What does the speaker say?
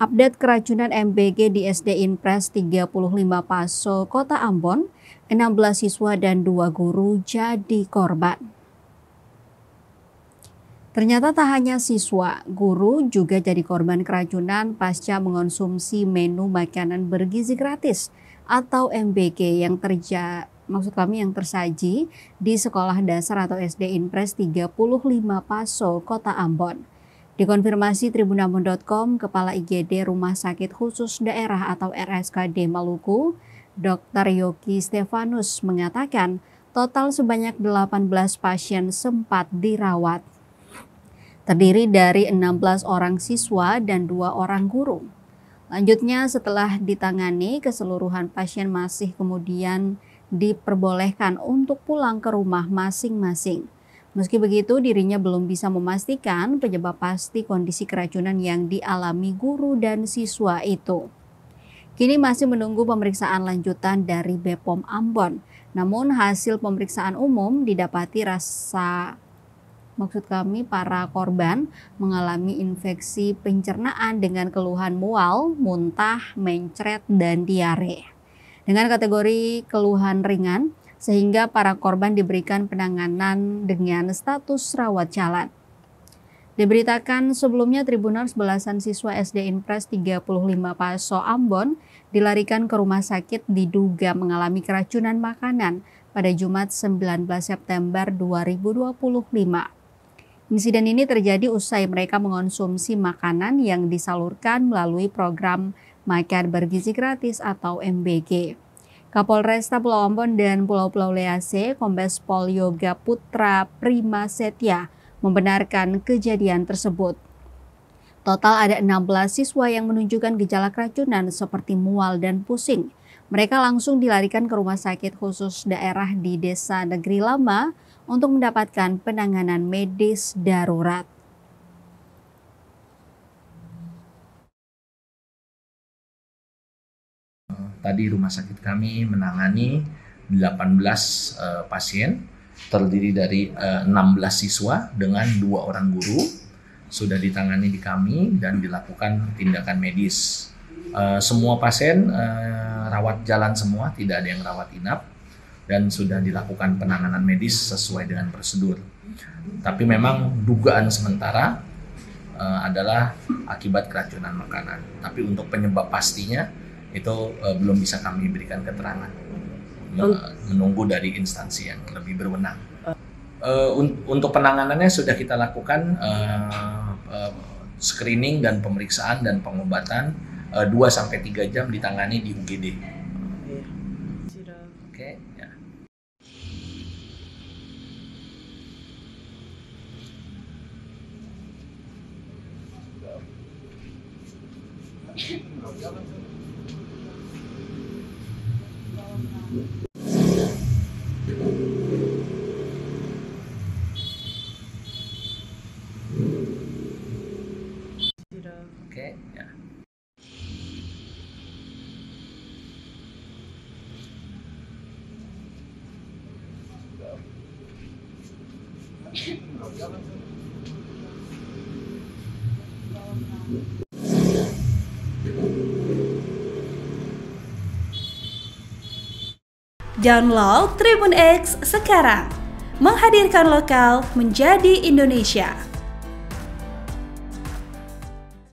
Update keracunan MBG di SD Inpres 35 Paso, Kota Ambon, 16 siswa dan 2 guru jadi korban. Ternyata tak hanya siswa, guru juga jadi korban keracunan pasca mengonsumsi menu makanan bergizi gratis atau MBG yang tersaji di Sekolah Dasar atau SD Inpres 35 Paso, Kota Ambon. Dikonfirmasi tribunambon.com, Kepala IGD Rumah Sakit Khusus Daerah atau RSKD Maluku, Dr. Yogi Stefanus mengatakan total sebanyak 18 pasien sempat dirawat. Terdiri dari 16 orang siswa dan 2 orang guru. Lanjutnya setelah ditangani, keseluruhan pasien masih kemudian diperbolehkan untuk pulang ke rumah masing-masing. Meski begitu, dirinya belum bisa memastikan penyebab pasti kondisi keracunan yang dialami guru dan siswa itu. Kini masih menunggu pemeriksaan lanjutan dari BPOM Ambon. Namun hasil pemeriksaan umum didapati para korban mengalami infeksi pencernaan dengan keluhan mual, muntah, mencret, dan diare. Dengan kategori keluhan ringan, sehingga para korban diberikan penanganan dengan status rawat jalan. Diberitakan sebelumnya Tribuners belasan siswa SD Inpres 35 Paso Ambon dilarikan ke rumah sakit diduga mengalami keracunan makanan pada Jumat 19 September 2025. Insiden ini terjadi usai mereka mengonsumsi makanan yang disalurkan melalui program Makan Bergizi Gratis atau MBG. Kapolresta Pulau Ambon dan Pulau-Pulau Lease, Kombes Pol Yoga Putra Prima Setia, membenarkan kejadian tersebut. Total ada 16 siswa yang menunjukkan gejala keracunan seperti mual dan pusing. Mereka langsung dilarikan ke Rumah Sakit Khusus Daerah di Desa Negeri Lama untuk mendapatkan penanganan medis darurat. Tadi rumah sakit kami menangani 18 pasien, terdiri dari 16 siswa dengan 2 orang guru, sudah ditangani di kami dan dilakukan tindakan medis. Semua pasien rawat jalan semua, tidak ada yang rawat inap, dan sudah dilakukan penanganan medis sesuai dengan prosedur. Tapi memang dugaan sementara adalah akibat keracunan makanan. Tapi untuk penyebab pastinya itu belum bisa kami berikan keterangan, menunggu dari instansi yang lebih berwenang. Untuk penanganannya sudah kita lakukan screening dan pemeriksaan dan pengobatan 2-3 jam ditangani di UGD. Oke, ya. Oke, ya. Download Tribun X sekarang, menghadirkan lokal menjadi Indonesia.